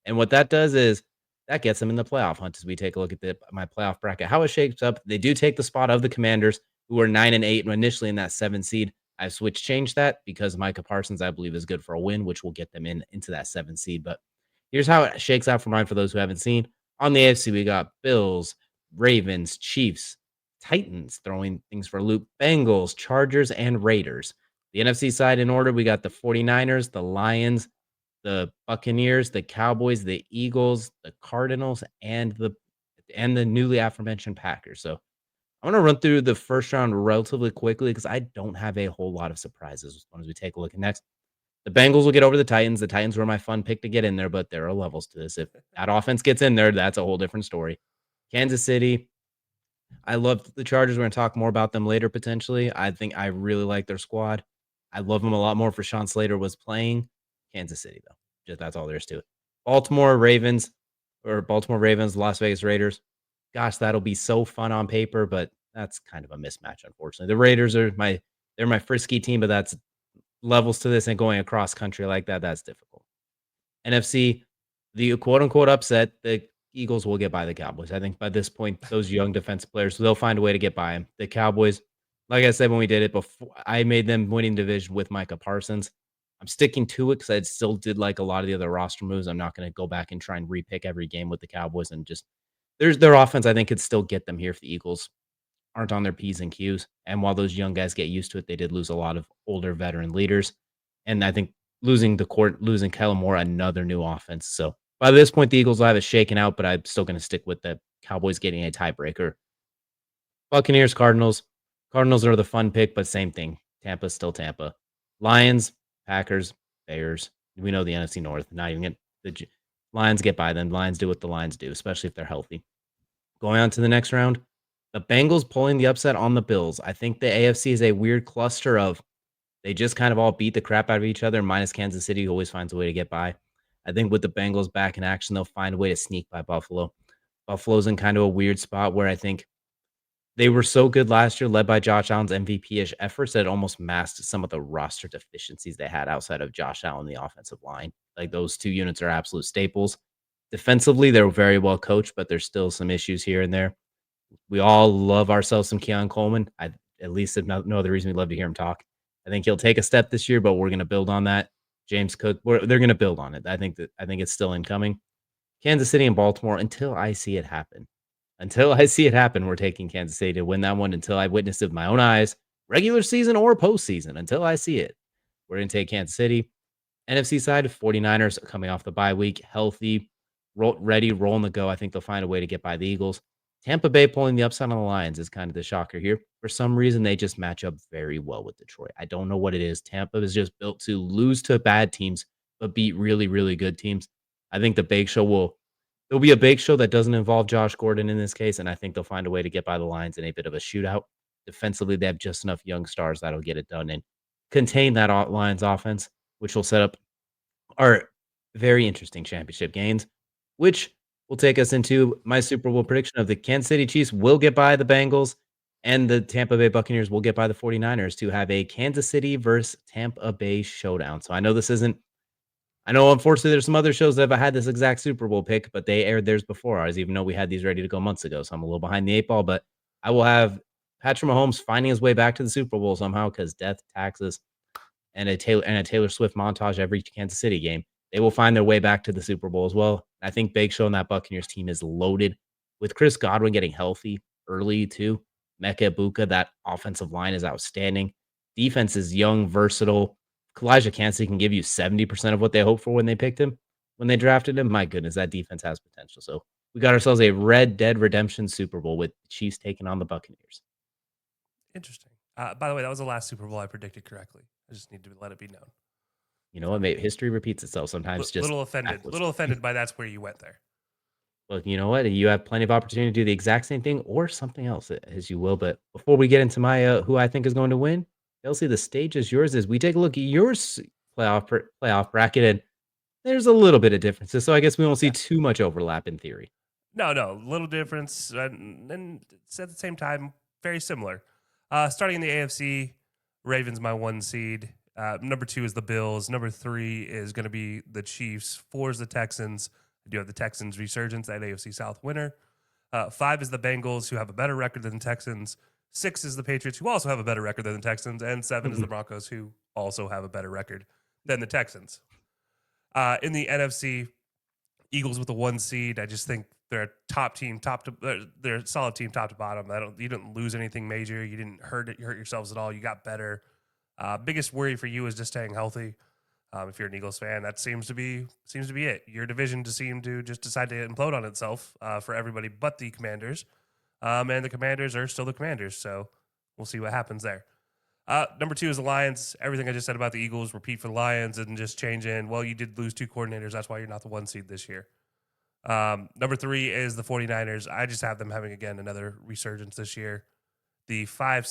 And what that does is that gets them in the playoff hunt as we take a look at my playoff bracket. How it shapes up, they do take the spot of the Commanders, who are 9-8 and initially in that 7 seed. I've changed that because Micah Parsons, I believe, is good for a win, which will get them into that 7 seed. But here's how it shakes out for mine for those who haven't seen. On the AFC, we got Bills, Ravens, Chiefs, Titans throwing things for a loop, Bengals, Chargers, and Raiders. The NFC side in order, we got the 49ers, the Lions, the Buccaneers, the Cowboys, the Eagles, the Cardinals, and the newly aforementioned Packers. So I'm gonna run through the first round relatively quickly because I don't have a whole lot of surprises as long as we take a look at next. The Bengals will get over the Titans. The Titans were my fun pick to get in there, but there are levels to this. If that offense gets in there, that's a whole different story. Kansas City, I love the Chargers. We're gonna talk more about them later potentially. I think I really like their squad. I love them a lot more for Sean Slater was playing. Kansas City, though. Just that's all there is to it. Baltimore Ravens Baltimore Ravens, Las Vegas Raiders. Gosh, that'll be so fun on paper, but that's kind of a mismatch, unfortunately. The Raiders are they're my frisky team, but that's levels to this and going across country like that, that's difficult. NFC, the quote unquote upset, the Eagles will get by the Cowboys. I think by this point, those young defensive players, they'll find a way to get by them. The Cowboys, like I said when we did it before, I made them winning division with Micah Parsons. I'm sticking to it because I still did like a lot of the other roster moves. I'm not going to go back and try and repick every game with the Cowboys and just there's their offense. I think could still get them here if the Eagles aren't on their P's and Q's. And while those young guys get used to it, they did lose a lot of older veteran leaders. And I think losing Kellen Moore, another new offense. So by this point, the Eagles will have it shaken out, but I'm still going to stick with the Cowboys getting a tiebreaker. Buccaneers, Cardinals. Cardinals are the fun pick, but same thing. Tampa's still Tampa. Lions, Packers, Bears. We know the NFC North. Not even Lions get by them. Lions do what the Lions do, especially if they're healthy. Going on to the next round, the Bengals pulling the upset on the Bills. I think the AFC is a weird cluster of they just kind of all beat the crap out of each other, minus Kansas City, who always finds a way to get by. I think with the Bengals back in action, they'll find a way to sneak by Buffalo. Buffalo's in kind of a weird spot where I think they were so good last year, led by Josh Allen's MVP-ish efforts that it almost masked some of the roster deficiencies they had outside of Josh Allen, the offensive line. Like those two units are absolute staples. Defensively, they're very well coached, but there's still some issues here and there. We all love ourselves some Keon Coleman. At least if no other reason, we love to hear him talk. I think he'll take a step this year, but we're going to build on that. James Cook, they're going to build on it. I think it's still incoming. Kansas City and Baltimore until I see it happen. Until I see it happen, we're taking Kansas City to win that one until I witness it with my own eyes, regular season or postseason. Until I see it, we're going to take Kansas City. NFC side, 49ers coming off the bye week, healthy, ready, rolling the go. I think they'll find a way to get by the Eagles. Tampa Bay pulling the upside on the Lions is kind of the shocker here. For some reason, they just match up very well with Detroit. I don't know what it is. Tampa is just built to lose to bad teams, but beat really, really good teams. I think the Bake Show there'll be a Bake Show that doesn't involve Josh Gordon in this case, and I think they'll find a way to get by the Lions in a bit of a shootout. Defensively, they have just enough young stars that'll get it done and contain that Lions offense, which will set up our very interesting championship games, which will take us into my Super Bowl prediction of the Kansas City Chiefs will get by the Bengals and the Tampa Bay Buccaneers will get by the 49ers to have a Kansas City versus Tampa Bay showdown. So I know unfortunately there's some other shows that have had this exact Super Bowl pick, but they aired theirs before ours, even though we had these ready to go months ago. So I'm a little behind the eight ball, but I will have Patrick Mahomes finding his way back to the Super Bowl somehow because death, taxes, and a Taylor Swift montage every Kansas City game. They will find their way back to the Super Bowl as well. I think Big Show and that Buccaneers team is loaded with Chris Godwin getting healthy early too. Mecca Ibuka, that offensive line is outstanding. Defense is young, versatile. Elijah Kansas can give you 70% of what they hoped for when they picked him, when they drafted him. My goodness, that defense has potential. So we got ourselves a Red Dead Redemption Super Bowl with the Chiefs taking on the Buccaneers. Interesting. By the way, that was the last Super Bowl I predicted correctly. I just need to let it be known. You know what? Maybe history repeats itself sometimes. Just little offended by that's where you went there. Well, you know what? You have plenty of opportunity to do the exact same thing or something else as you will. But before we get into my who I think is going to win, Kelcey, the stage is yours as we take a look at your playoff bracket, and there's a little bit of differences. So I guess we won't see too much overlap in theory. No, little difference, and it's at the same time very similar. Starting in the AFC, Ravens my 1 seed. Number 2 is the Bills. Number 3 is going to be the Chiefs. 4 is the Texans. I do have the Texans resurgence at AFC South winner. 5 is the Bengals, who have a better record than the Texans. 6 is the Patriots, who also have a better record than the Texans. And 7 is the Broncos, who also have a better record than the Texans. In the NFC, Eagles with the 1 seed. I just think they're a top team, they're a solid team, top to bottom. You didn't lose anything major. You didn't hurt yourselves at all. You got better. Biggest worry for you is just staying healthy. If you're an Eagles fan, that seems to be it. Your division just seemed to just decide to implode on itself for everybody but the Commanders. And the Commanders are still the Commanders, so we'll see what happens there. Number 2 is the Lions. Everything I just said about the Eagles, repeat for the Lions and just change in. Well, you did lose 2 coordinators. That's why you're not the 1 seed this year. Number 3 is the 49ers. I just have them having, again, another resurgence this year. The 4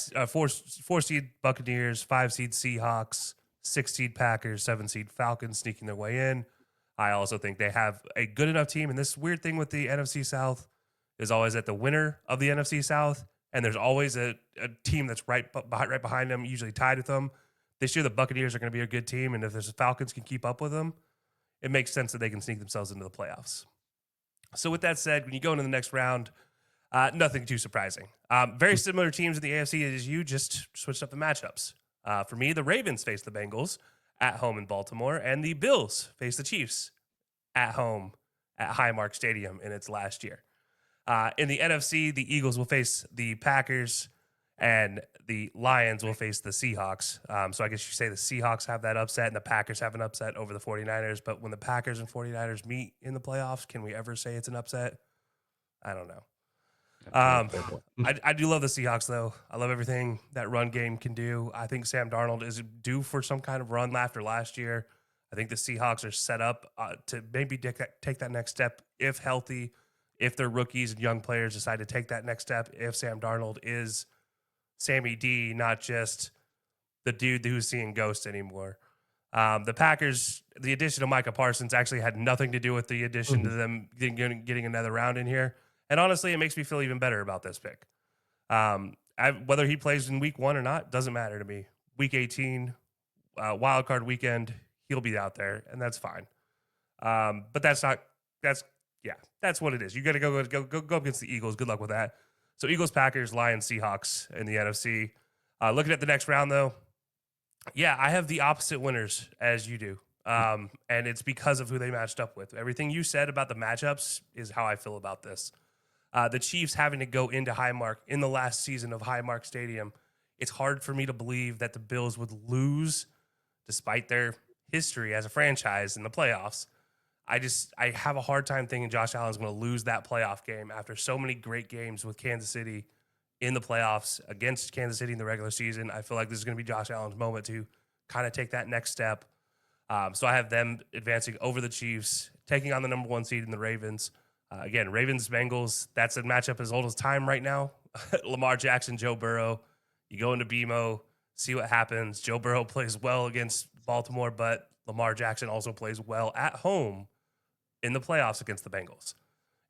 seed Buccaneers, 5 seed Seahawks, 6 seed Packers, 7 seed Falcons sneaking their way in. I also think they have a good enough team. And this weird thing with the NFC South is always that the winner of the NFC South, and there's always a team that's right behind them, usually tied with them. This year, the Buccaneers are going to be a good team. And if the Falcons can keep up with them, it makes sense that they can sneak themselves into the playoffs. So with that said, when you go into the next round, nothing too surprising. Very similar teams in the AFC as you, just switched up the matchups. For me, the Ravens face the Bengals at home in Baltimore, and the Bills face the Chiefs at home at Highmark Stadium in its last year. In the NFC, the Eagles will face the Packers, and the Lions will face the Seahawks. So I guess you say the Seahawks have that upset, and the Packers have an upset over the 49ers. But when the Packers and 49ers meet in the playoffs, can we ever say it's an upset? I don't know. I do love the Seahawks, though. I love everything that run game can do. I think Sam Darnold is due for some kind of run after last year. I think the Seahawks are set up to maybe take that next step if healthy, if their rookies and young players decide to take that next step, if Sam Darnold is Sammy D, not just the dude who's seeing ghosts anymore. The Packers, the addition of Micah Parsons actually had nothing to do with the addition to them getting another round in here. And honestly, it makes me feel even better about this pick. Whether he plays in week 1 or not, doesn't matter to me. Week 18, wild card weekend, he'll be out there, and that's fine. But that's what it is. You got to go against the Eagles. Good luck with that. So Eagles, Packers, Lions, Seahawks in the NFC. Looking at the next round, though, yeah, I have the opposite winners as you do. And it's because of who they matched up with. Everything you said about the matchups is how I feel about this. The Chiefs having to go into Highmark in the last season of Highmark Stadium, it's hard for me to believe that the Bills would lose despite their history as a franchise in the playoffs. I have a hard time thinking Josh Allen's going to lose that playoff game after so many great games with Kansas City in the playoffs against Kansas City in the regular season. I feel like this is going to be Josh Allen's moment to kind of take that next step. So I have them advancing over the Chiefs, taking on the number 1 seed in the Ravens. Again, Ravens, Bengals, that's a matchup as old as time right now. Lamar Jackson, Joe Burrow. You go into BMO, see what happens. Joe Burrow plays well against Baltimore, but Lamar Jackson also plays well at home in the playoffs against the Bengals.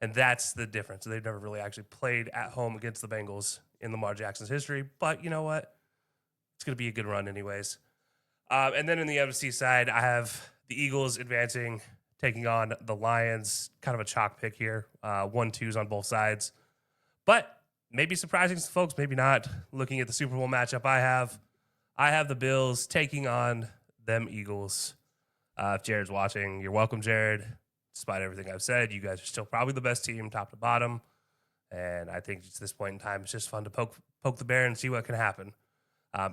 And that's the difference. They've never really actually played at home against the Bengals in Lamar Jackson's history. But you know what? It's going to be a good run anyways. And then in the NFC side, I have the Eagles advancing, taking on the Lions. Kind of a chalk pick here. 1-2s on both sides. But maybe surprising to folks, maybe not. Looking at the Super Bowl matchup I have the Bills taking on them Eagles. If Jared's watching, you're welcome, Jared. Despite everything I've said, you guys are still probably the best team, top to bottom. And I think at this point in time, it's just fun to poke the bear and see what can happen.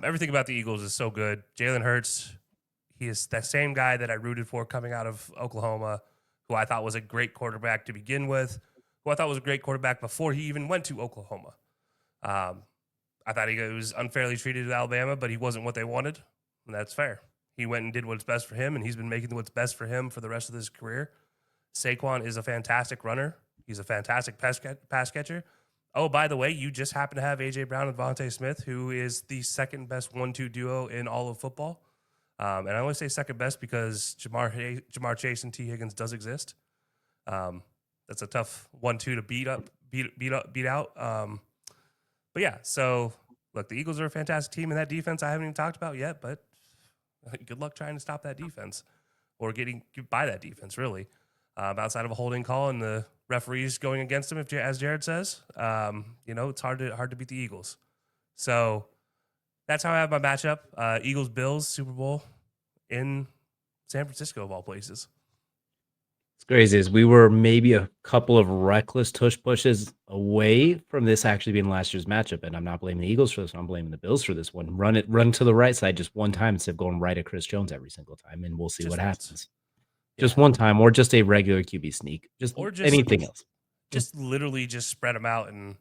Everything about the Eagles is so good. Jalen Hurts, he is that same guy that I rooted for coming out of Oklahoma, who I thought was a great quarterback to begin with, who I thought was a great quarterback before he even went to Oklahoma. I thought he was unfairly treated at Alabama, but he wasn't what they wanted, and that's fair. He went and did what's best for him, and he's been making what's best for him for the rest of his career. Saquon is a fantastic runner. He's a fantastic pass catcher. Oh, by the way, you just happen to have A.J. Brown and Devontae Smith, who is the second best 1-2 duo in all of football. And I only say second best because Jamar Chase and T. Higgins does exist. That's a tough 1-2 to beat out. But yeah, so look, the Eagles are a fantastic team, and that defense I haven't even talked about yet, but good luck trying to stop that defense or getting by that defense, really. outside of a holding call and the referees going against him, as Jared says. It's hard to beat the Eagles. So that's how I have my matchup. Eagles Bills Super Bowl in San Francisco of all places. It's crazy is we were maybe a couple of reckless tush pushes away from this actually being last year's matchup, and I'm not blaming the Eagles for this one. I'm blaming the Bills for this one. Run to the right side just one time instead of going right at Chris Jones every single time, and we'll see Just what once. happens. Just Yeah. one time, or just a regular QB sneak, just Or anything else. just literally just spread them out and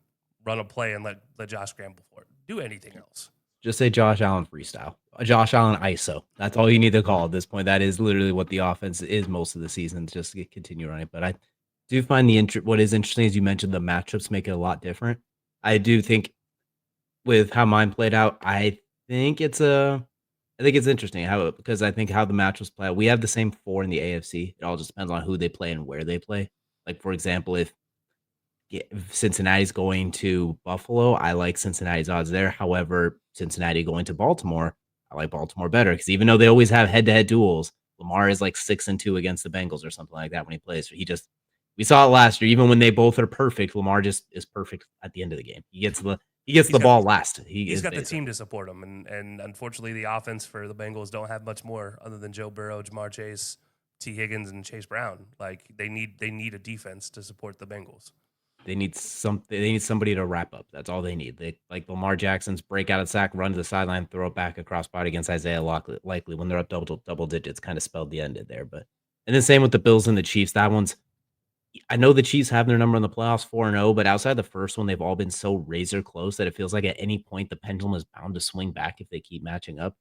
run a play and let Josh scramble for it. Do anything else. Just say Josh Allen freestyle, Josh Allen ISO. That's all you need to call at this point. That is literally what the offense is most of the season, just to continue running. But I do find what is interesting is you mentioned the matchups make it a lot different. I do think with how mine played out, think it's I think it's interesting because I think how the matchups play out. We have the same 4 in the AFC. It all just depends on who they play and where they play. Like for example, if Cincinnati's going to Buffalo, I like Cincinnati's odds there. However, Cincinnati going to Baltimore, I like Baltimore better because even though they always have head-to-head duels, Lamar is like 6-2 against the Bengals or something like that when he plays. So we saw it last year. Even when they both are perfect, Lamar just is perfect at the end of the game. He gets the ball last. He's got the team to support him, and unfortunately, the offense for the Bengals don't have much more other than Joe Burrow, Jamar Chase, T. Higgins, and Chase Brown. Like they need a defense to support the Bengals. They need somebody to wrap up. That's all they need. They like Lamar Jackson's breakout sack, run to the sideline, throw it back across body against Isaiah likely when they're up double digits, kind of spelled the end there. But and then same with the Bills and the Chiefs. That one's I know the Chiefs have their number in the playoffs 4-0, but outside the first one, they've all been so razor close that it feels like at any point the pendulum is bound to swing back if they keep matching up.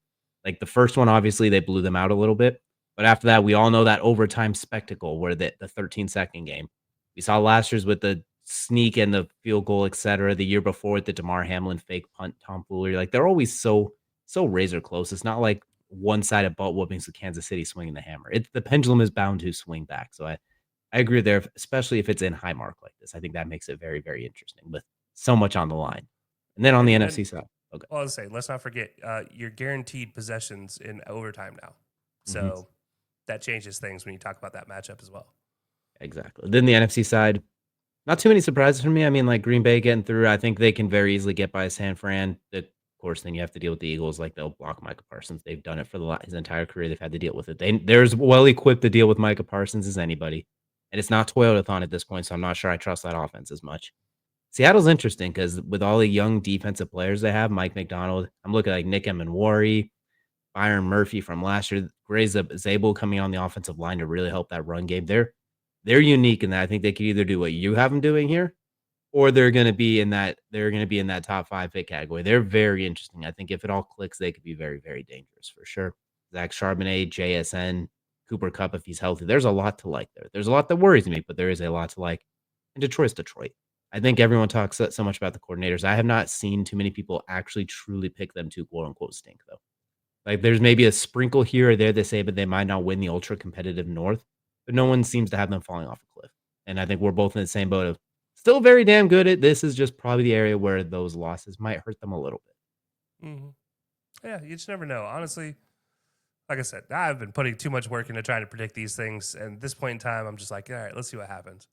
Like the first one, obviously they blew them out a little bit, but after that, we all know that overtime spectacle where the 13-second game. We saw last year's with the sneak and the field goal, etc. The year before with the Damar Hamlin fake punt tomfoolery. Like they're always so razor close. It's not like one-sided butt whoopings with Kansas City swinging the hammer. It's the pendulum is bound to swing back. So I agree there, especially if it's in high mark like this. I think that makes it very, very interesting with so much on the line. And then on the NFC side, okay. Well, I was say, let's not forget you're guaranteed possessions in overtime now, so that changes things when you talk about that matchup as well. Exactly. Then the NFC side, not too many surprises for me. I mean, like Green Bay getting through, I think they can very easily get by San Fran. Of course, then you have to deal with the Eagles. Like they'll block Micah Parsons. They've done it for his entire career. They've had to deal with it. They're as well equipped to deal with Micah Parsons as anybody. And it's not Toyota-thon at this point, so I'm not sure I trust that offense as much. Seattle's interesting because with all the young defensive players they have, Mike McDonald, I'm looking at like Nick Emanwari, Byron Murphy from last year, Gray Zabel coming on the offensive line to really help that run game. They're unique in that I think they could either do what you have them doing here, or they're going to be in that top 5 pick category. They're very interesting. I think if it all clicks, they could be very, very dangerous for sure. Zach Charbonnet, JSN, Cooper Kupp, if he's healthy, there's a lot to like there. There's a lot that worries me, but there is a lot to like. And Detroit's Detroit. I think everyone talks so much about the coordinators. I have not seen too many people actually truly pick them to quote unquote stink though. Like there's maybe a sprinkle here or there they say, but they might not win the ultra competitive North. But no one seems to have them falling off a cliff. And I think we're both in the same boat of still very damn good at this. Is just probably the area where those losses might hurt them a little bit. Mm-hmm. Yeah, you just never know. Honestly, like I said, I've been putting too much work into trying to predict these things. And at this point in time, I'm just like, all right, let's see what happens.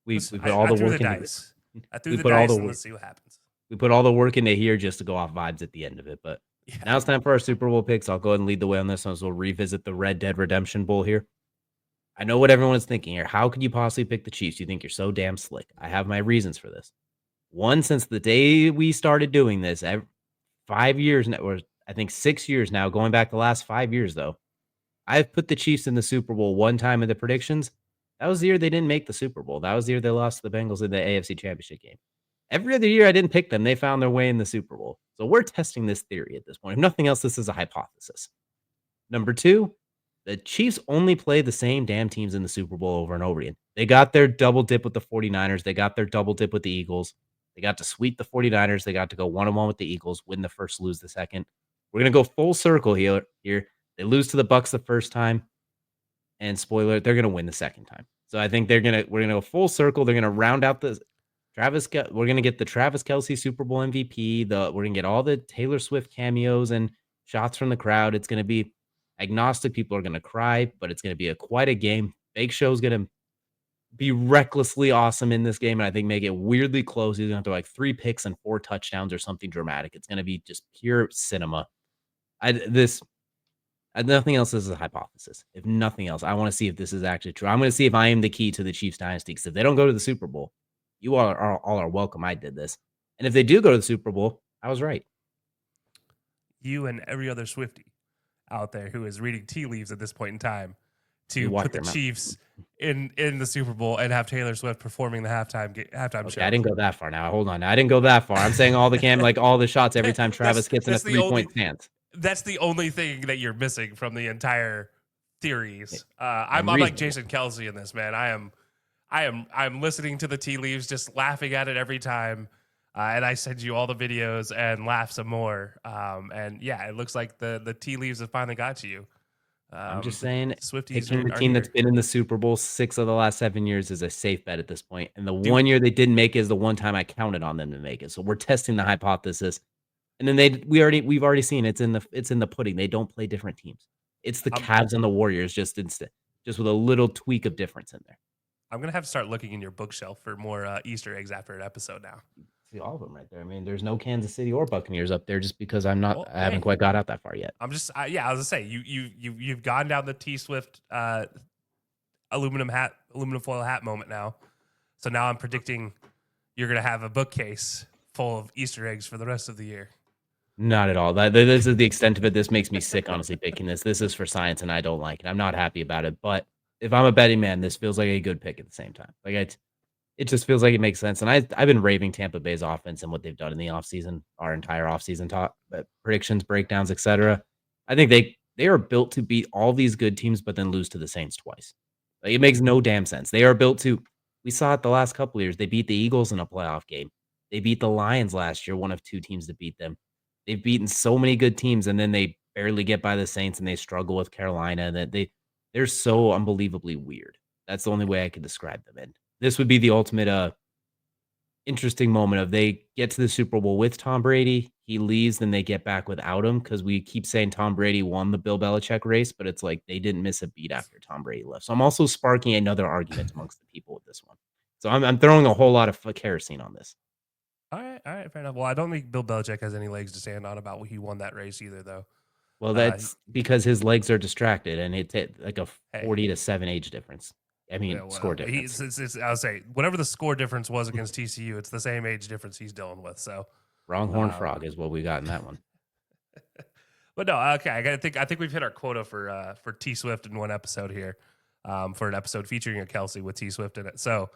We put all the work into dice. I threw the dice and let's see what happens. We put all the work into here just to go off vibes at the end of it. But now it's time for our Super Bowl picks. I'll go ahead and lead the way on this one. So we'll revisit the Red Dead Redemption Bowl here. I know what everyone is thinking here. How could you possibly pick the Chiefs? You think you're so damn slick. I have my reasons for this. One, since the day we started doing this, 5 years now, or I think 6 years now, going back the last 5 years, though, I've put the Chiefs in the Super Bowl one time in the predictions. That was the year they didn't make the Super Bowl. That was the year they lost to the Bengals in the AFC Championship game. Every other year I didn't pick them. They found their way in the Super Bowl. So we're testing this theory at this point. If nothing else, this is a hypothesis. Number 2, the Chiefs only play the same damn teams in the Super Bowl over and over again. They got their double dip with the 49ers. They got their double dip with the Eagles. They got to sweep the 49ers. They got to go 1-1 with the Eagles, win the first, lose the second. We're going to go full circle here. They lose to the Bucs the first time. And spoiler, they're going to win the second time. So I think we're going to go full circle. They're going to round out we're going to get the Travis Kelcey Super Bowl MVP. We're going to get all the Taylor Swift cameos and shots from the crowd. It's going to be agnostic. People are going to cry, but it's going to be quite a game. Big Show's going to be recklessly awesome in this game, and I think make it weirdly close. He's gonna throw like 3 picks and 4 touchdowns or something dramatic. It's gonna be just pure cinema. This nothing else is a hypothesis. If nothing else, I wanna see if this is actually true. I'm gonna see if I am the key to the Chiefs dynasty, 'cause if they don't go to the Super Bowl, you all are welcome. I did this. And if they do go to the Super Bowl, I was right. You and every other Swiftie out there who is reading tea leaves at this point in time You to watch put the their mouth. Chiefs in the Super Bowl and have Taylor Swift performing the halftime Okay, I show. didn't go that far now. Hold on. I didn't go that far. I'm saying all the like all the shots every time that's Travis gets in a that's the only 3-point stance. that's the only thing that you're missing from the entire It theories. I'm and like reasonable. Jason Kelcey in this, man. I'm listening to the tea leaves, just laughing at it every time. And I send you all the videos and laugh some more. And yeah, it looks like the tea leaves have finally got to you. I'm just The saying, Swifties picking the are team that's here. been in the Super Bowl 6 of the last 7 years is a safe bet at this point, and the Do one year they didn't make it is the one time I counted on them to make it, so we're testing the hypothesis, and then we've already seen it's in the pudding. They don't play different teams. It's the I'm Cavs and the Warriors just with a little tweak of difference in there. I'm gonna have to start looking in your bookshelf for more Easter eggs after an episode now. See all of them right there. I mean, there's no Kansas City or Buccaneers up there just because Well, I haven't hey, quite got out that far yet. I'm just yeah. I was gonna say you've gone down the T Swift aluminum foil hat moment now. So now I'm predicting you're gonna have a bookcase full of Easter eggs for the rest of the year. Not at all. This is the extent of it. This makes me sick, honestly, picking this. This is for science, and I don't like it. I'm not happy about it. But if I'm a betting man, this feels like a good pick at the same time. It just feels like it makes sense. And I've been raving Tampa Bay's offense and what they've done in the offseason, our entire offseason talk, predictions, breakdowns, etc. I think they are built to beat all these good teams, but then lose to the Saints twice. Like, it makes no damn sense. They are built to. We saw it the last couple of years. They beat the Eagles in a playoff game. They beat the Lions last year, one of 2 teams to beat them. They've beaten so many good teams, and then they barely get by the Saints, and they struggle with Carolina. That they're so unbelievably weird. That's the only way I could describe them. And this would be the ultimate interesting moment of they get to the Super Bowl with Tom Brady. He leaves, then they get back without him because we keep saying Tom Brady won the Bill Belichick race, but it's like they didn't miss a beat after Tom Brady left. So I'm also sparking another argument amongst the people with this one. So I'm throwing a whole lot of kerosene on this. All right, fair enough. Well, I don't think Bill Belichick has any legs to stand on about he won that race either, though. Well, He- that's because his legs are distracted, and it's like a hey, 40-7 age difference. I yeah, mean, score well, difference. I'll say whatever the score difference was against TCU, it's the same age difference he's dealing with. So, Wronghorn um, frog is what we got in that one. but no, okay. I think we've hit our quota for T Swift in one episode here, for an episode featuring a Kelcey with T Swift in it. So,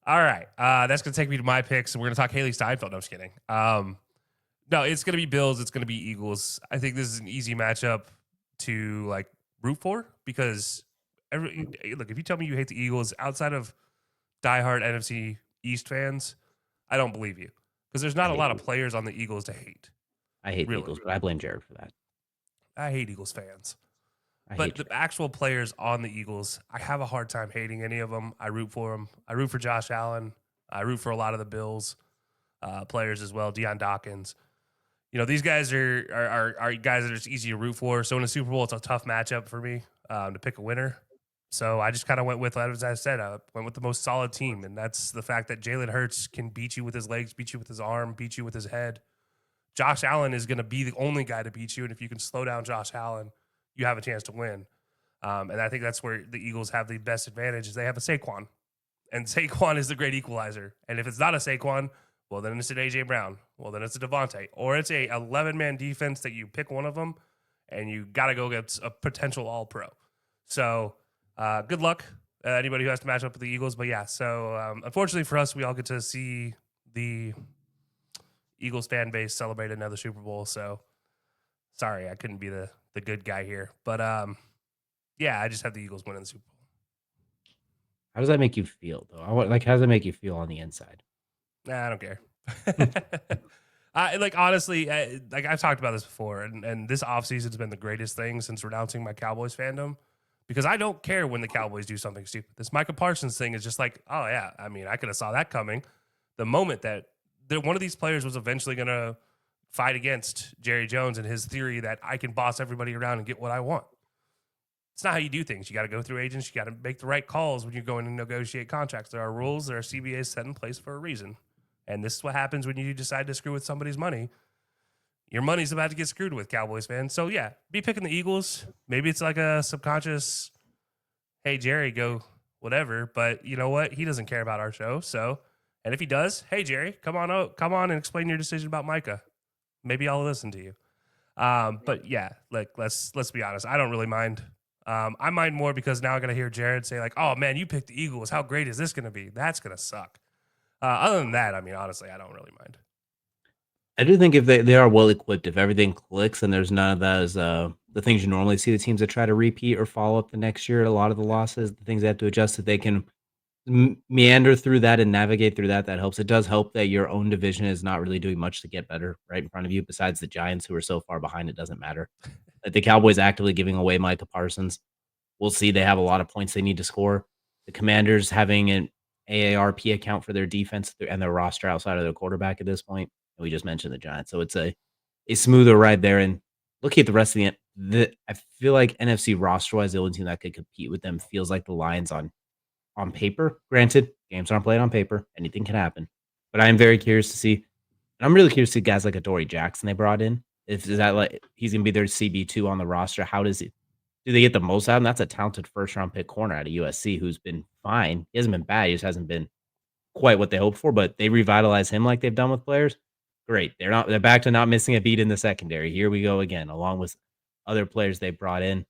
all right, that's gonna take me to my picks, and we're gonna talk Haley Steinfeld. No, I'm just kidding. No, it's gonna be Bills. It's gonna be Eagles. I think this is an easy matchup to like root for because look, if you tell me you hate the Eagles outside of diehard NFC East fans, I don't believe you because there's I not a hate lot of the players on the Eagles to hate. Really, Eagles, but I blame Jared for that. I hate Eagles fans. I But hate the Jared. actual players on the Eagles, I have a hard time hating any of them. I root for them. I root for Josh Allen. I root for a lot of the Bills players as well. Deion Dawkins. You know, these guys are guys that are just easy to root for. So in a Super Bowl, it's a tough matchup for me to pick a winner. So I just kind of went with, as I said, I went with the most solid team, and that's the fact that Jalen Hurts can beat you with his legs, beat you with his arm, beat you with his head. Josh Allen is going to be the only guy to beat you, and if you can slow down Josh Allen, you have a chance to win. And I think that's where the Eagles have the best advantage is they have a Saquon, and Saquon is the great equalizer. And if it's not a Saquon, well, then it's an AJ Brown. Well, then it's a Devontae, or it's a 11-man defense that you pick one of them, and you got to go against a potential All-Pro. So good luck, anybody who has to match up with the Eagles. But yeah, so unfortunately for us, we all get to see the Eagles fan base celebrate another Super Bowl. So sorry, I couldn't be the good guy here. But yeah, I just have the Eagles winning the Super Bowl. How does that make you feel, though? How does that make you feel on the inside? Nah, I don't care. I like honestly, like I've talked about this before, and this offseason has been the greatest thing since renouncing my Cowboys fandom because I don't care when the Cowboys do something stupid. This Micah Parsons thing is just like, oh yeah, I mean, I could have saw that coming. The moment that one of these players was eventually going to fight against Jerry Jones and his theory that I can boss everybody around and get what I want. It's not how you do things. You got to go through agents. You got to make the right calls when you're going to negotiate contracts. There are rules. There are CBAs set in place for a reason. And this is what happens when you decide to screw with somebody's money. Your money's about to get screwed with, Cowboys fans. So, yeah, be picking the Eagles. Maybe it's like a subconscious, hey, Jerry, go whatever. But you know what? He doesn't care about our show. So, and if he does, hey, Jerry, come on and explain your decision about Micah. Maybe I'll listen to you. But yeah, like let's be honest. I don't really mind. I mind more because now I'm gonna hear Jared say like, "Oh man, you picked the Eagles. How great is this gonna be?" That's gonna suck. Other than that, I mean, honestly, I don't really mind. I do think if they are well equipped, if everything clicks and there's none of those the things you normally see the teams that try to repeat or follow up the next year, a lot of the losses, the things they have to adjust, that they can meander through that and navigate through that. That helps. It does help that your own division is not really doing much to get better right in front of you. Besides the Giants, who are so far behind, it doesn't matter. Like the Cowboys actively giving away Micah Parsons. We'll see. They have a lot of points they need to score. The Commanders having an AARP account for their defense and their roster outside of their quarterback at this point. And we just mentioned the Giants, so it's a smoother ride there. And looking at the rest of I feel like NFC roster wise, the only team that could compete with them feels like the Lions on paper. Granted, games aren't played on paper. Anything can happen. But I am very curious to see, and I'm really curious to see guys like Adoree Jackson they brought in. If is that like he's gonna be their CB2 on the roster? How do they get the most out of him? That's a talented first round pick corner out of USC who's been fine. He hasn't been bad. He just hasn't been quite what they hoped for, but they revitalize him like they've done with players. Great. They're back to not missing a beat in the secondary. Here we go again, along with other players they brought in.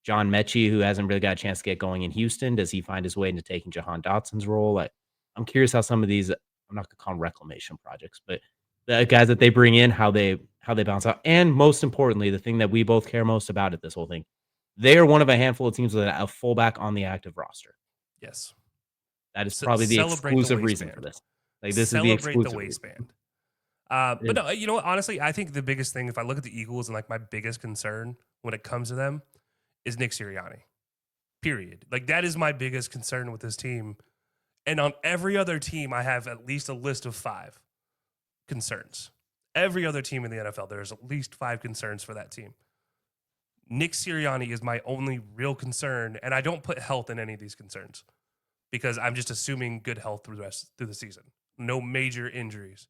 John Mechie, who hasn't really got a chance to get going in Houston, does he find his way into taking Jahan Dotson's role? I'm curious how some of these, I'm not gonna call them reclamation projects, but the guys that they bring in, how they bounce out. And most importantly, the thing that we both care most about at this whole thing, they are one of a handful of teams with a fullback on the active roster. Yes. That is probably the Celebrate the exclusive reason for waistband. this. Like, this is the Celebrate the exclusive reason. waistband. It But is. no, you know what? Honestly, I think the biggest thing, if I look at the Eagles and like my biggest concern when it comes to them, is Nick Sirianni. Period. Like that is my biggest concern with this team. And on every other team, I have at least a list of 5 concerns. Every other team in the NFL, there's at least 5 concerns for that team. Nick Sirianni is my only real concern, and I don't put health in any of these concerns because I'm just assuming good health through the season. No major injuries.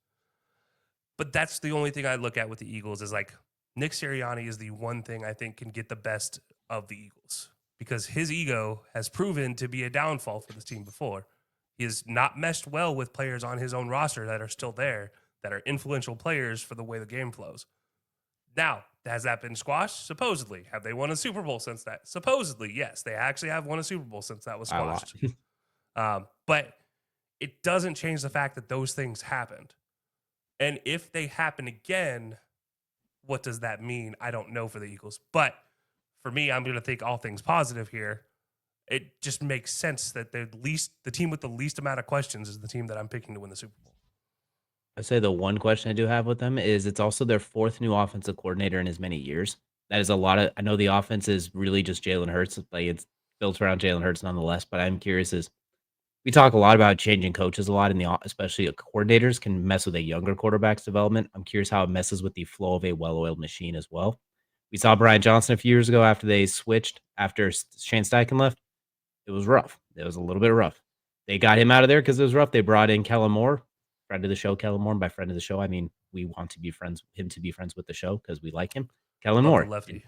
But that's the only thing I look at with the Eagles is like Nick Sirianni is the one thing I think can get the best of the Eagles because his ego has proven to be a downfall for this team before. He has not meshed well with players on his own roster that are still there, that are influential players for the way the game flows. Now, has that been squashed? Supposedly. Have they won a Super Bowl since that? Supposedly, yes. They actually have won a Super Bowl since that was By a lot. squashed. But it doesn't change the fact that those things happened. And if they happen again, what does that mean? I don't know for the Eagles. But for me, I'm going to think all things positive here. It just makes sense that the team with the least amount of questions is the team that I'm picking to win the Super Bowl. I'd say the one question I do have with them is it's also their 4th new offensive coordinator in as many years. That is a lot of I know the offense is really just Jalen Hurts, like, it's built around Jalen Hurts nonetheless, but I'm curious is we talk a lot about changing coaches a lot in the especially coordinators can mess with a younger quarterback's development. I'm curious how it messes with the flow of a well-oiled machine as well. We saw Brian Johnson a few years ago after they switched after Shane Steichen left. It was rough. It was a little bit rough. They got him out of there because it was rough. They brought in Kellen Moore, friend of the show. Kellen Moore, by friend of the show, I mean we want to be friends, him to be friends with the show because we like him. Kellen Love the Moore, and, lefty.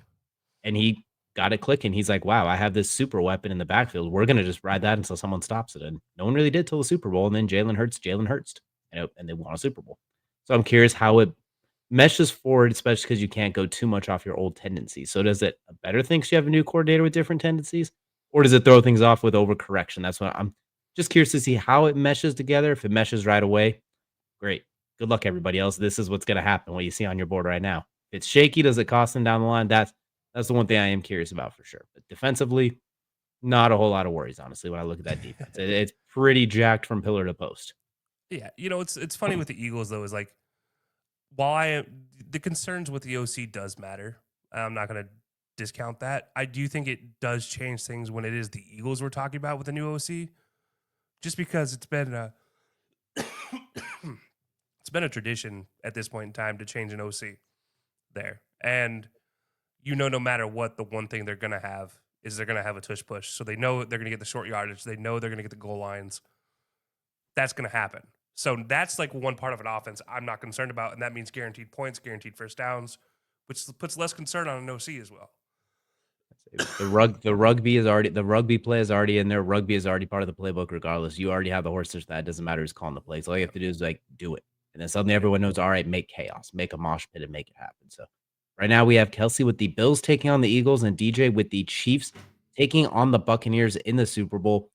and he got it clicking. He's like, "Wow, I have this super weapon in the backfield. We're gonna just ride that until someone stops it." And no one really did till the Super Bowl. And then Jalen Hurts, and they won a Super Bowl. So I'm curious how it meshes forward, especially because you can't go too much off your old tendencies. So does it a better thing 'cause you have a new coordinator with different tendencies? Or does it throw things off with overcorrection? That's what I'm just curious to see how it meshes together. If it meshes right away, great. Good luck, everybody else. This is what's gonna happen, what you see on your board right now. If it's shaky, does it cost them down the line? That's the one thing I am curious about for sure. But defensively, not a whole lot of worries, honestly, when I look at that defense. It's pretty jacked from pillar to post. Yeah, it's funny with the Eagles though is like while the concerns with the OC does matter. I'm not going to discount that. I do think it does change things when it is the Eagles we're talking about with the new OC, just because it's been a it's been a tradition at this point in time to change an OC there, and no matter what, the one thing they're going to have is they're going to have a tush push. So they know they're going to get the short yardage. They know they're going to get the goal lines. That's going to happen. So that's like one part of an offense I'm not concerned about. And that means guaranteed points, guaranteed first downs, which puts less concern on an OC as well. The rugby play is already in there. Rugby is already part of the playbook regardless. You already have the horses that. It doesn't matter who's calling the plays. All you have to do is like do it. And then suddenly everyone knows, all right, make chaos, make a mosh pit and make it happen. So right now we have Kelcey with the Bills taking on the Eagles and DJ with the Chiefs taking on the Buccaneers in the Super Bowl.